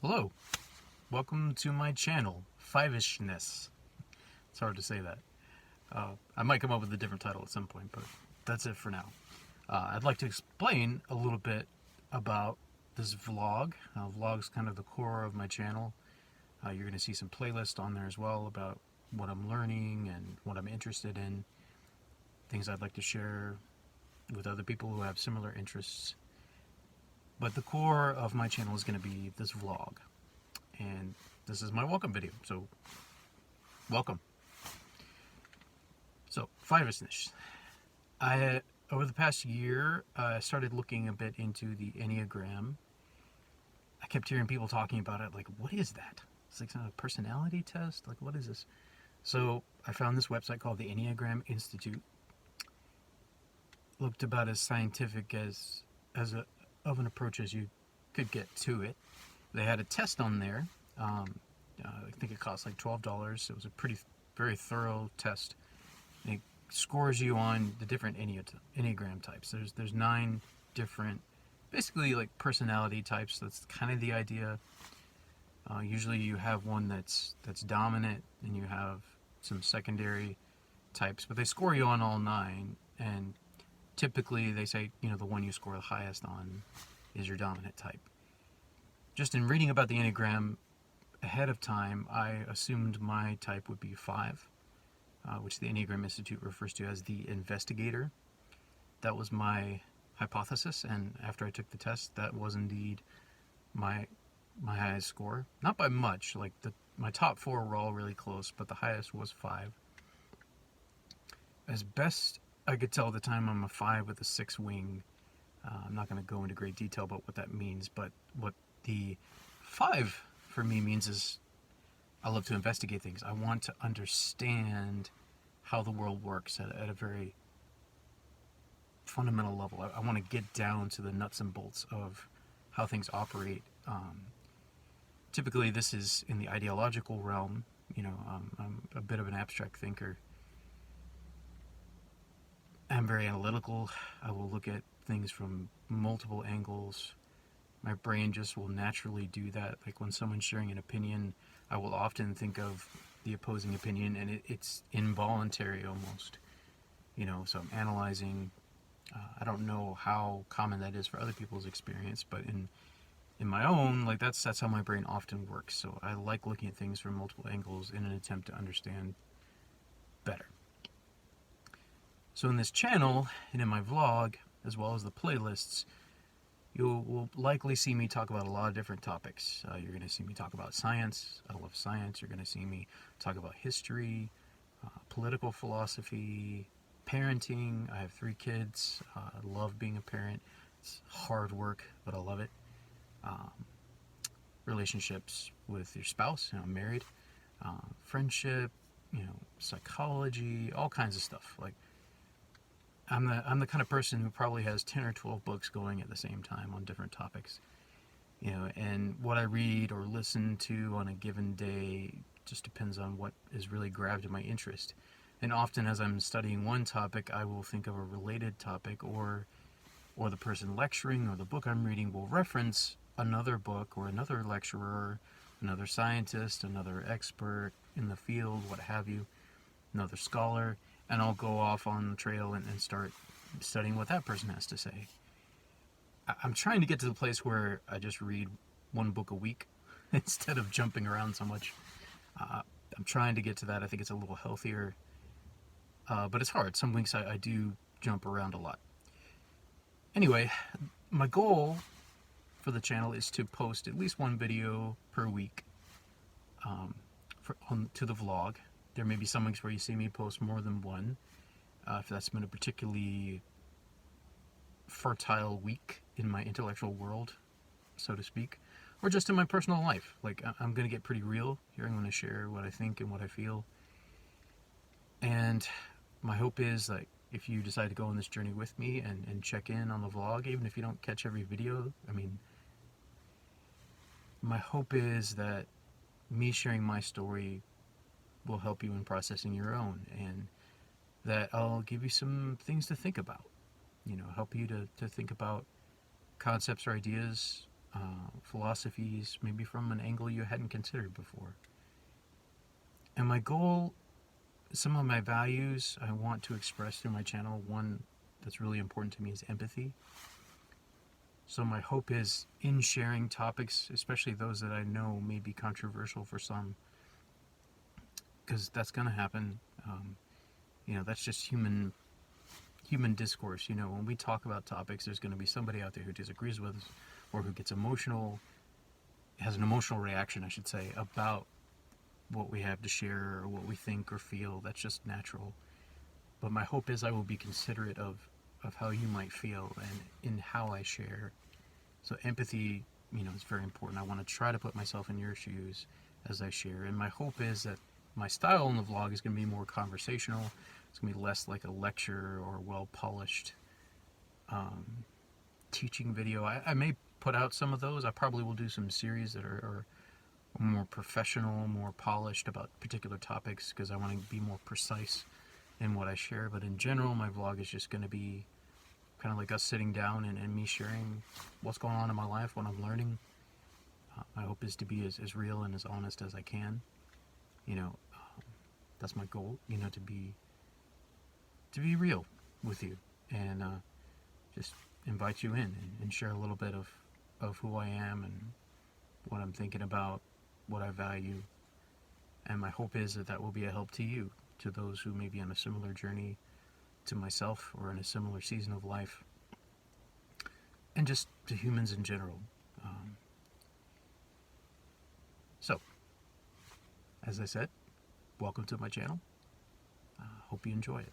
Hello, welcome to my channel, Five-ishness. It's hard to say that. I might come up with a different title at some point, but that's it for now. I'd like to explain a little bit about this vlog. Vlog's kind of the core of my channel. You're going to see some playlists on there as well about what I'm learning and what I'm interested in, things I'd like to share with other people who have similar interests. But the core of my channel is going to be this vlog. And this is my welcome video, so welcome. So, Five-ishness. Over the past year, I started looking a bit into the Enneagram. I kept hearing people talking about it, like, what is that? It's like some personality test? Like, what is this? So, I found this website called the Enneagram Institute. Looked about as scientific as of an approach as you could get to it. They had a test on there. I think it cost like $12. It was a very thorough test. And it scores you on the different Enneagram types. There's 9 different, basically like personality types. That's kind of the idea. Usually you have one that's dominant, and you have some secondary types, but they score you on all 9, and typically they say, the one you score the highest on is your dominant type. Just in reading about the Enneagram ahead of time, I assumed my type would be 5, which the Enneagram Institute refers to as the investigator. That was my hypothesis, and after I took the test, that was indeed my highest score. Not by much, like my top 4 were all really close, but the highest was 5. As best I could tell at the time, I'm a 5 with a 6 wing. I'm not going to go into great detail about what that means, but what the 5 for me means is I love to investigate things. I want to understand how the world works at a very fundamental level. I want to get down to the nuts and bolts of how things operate. Typically, this is in the ideological realm. I'm a bit of an abstract thinker. I'm very analytical. I will look at things from multiple angles. My brain just will naturally do that. Like when someone's sharing an opinion, I will often think of the opposing opinion, and it's involuntary almost. So I'm analyzing. I don't know how common that is for other people's experience, but in my own, like that's how my brain often works. So I like looking at things from multiple angles in an attempt to understand better. So in this channel, and in my vlog, as well as the playlists, you will likely see me talk about a lot of different topics. You're going to see me talk about science. I love science. You're going to see me talk about history, political philosophy, parenting. I have 3 kids. I love being a parent. It's hard work, but I love it. Relationships with your spouse. I'm married. Friendship, psychology, all kinds of stuff. Like, I'm the kind of person who probably has 10 or 12 books going at the same time on different topics. And what I read or listen to on a given day just depends on what is really grabbed my interest. And often as I'm studying one topic, I will think of a related topic, or the person lecturing or the book I'm reading will reference another book or another lecturer, another scientist, another expert in the field, what have you, another scholar. And I'll go off on the trail and start studying what that person has to say. I'm trying to get to the place where I just read 1 book a week instead of jumping around so much. I'm trying to get to that. I think it's a little healthier. But it's hard. Some weeks I do jump around a lot. Anyway, my goal for the channel is to post at least 1 video per week to the vlog. There may be some weeks where you see me post more than 1, if that's been a particularly fertile week in my intellectual world, so to speak, or just in my personal life. Like, I'm going to get pretty real here. I'm going to share what I think and what I feel. And my hope is that if you decide to go on this journey with me and check in on the vlog, even if you don't catch every video, my hope is that me sharing my story will help you in processing your own, and that I'll give you some things to think about, help you to think about concepts or ideas philosophies, maybe from an angle you hadn't considered before. And my goal, some of my values I want to express through my channel, one that's really important to me is empathy. So my hope is in sharing topics, especially those that I know may be controversial for some, because that's going to happen. That's just human discourse. When we talk about topics, there's going to be somebody out there who disagrees with us, or who gets emotional, has an emotional reaction, I should say, about what we have to share or what we think or feel. That's just natural. But my hope is I will be considerate of how you might feel and in how I share. So empathy, is very important. I want to try to put myself in your shoes as I share. And my hope is that my style in the vlog is going to be more conversational. It's going to be less like a lecture or well-polished teaching video. I may put out some of those. I probably will do some series that are more professional, more polished about particular topics, because I want to be more precise in what I share. But in general, my vlog is just going to be kind of like us sitting down and me sharing what's going on in my life, what I'm learning. My hope is to be as real and as honest as I can. That's my goal, to be real with you, and just invite you in and share a little bit of who I am and what I'm thinking about, what I value. And my hope is that will be a help to you, to those who may be on a similar journey to myself or in a similar season of life, and just to humans in general. So, as I said, welcome to my channel. Hope you enjoy it.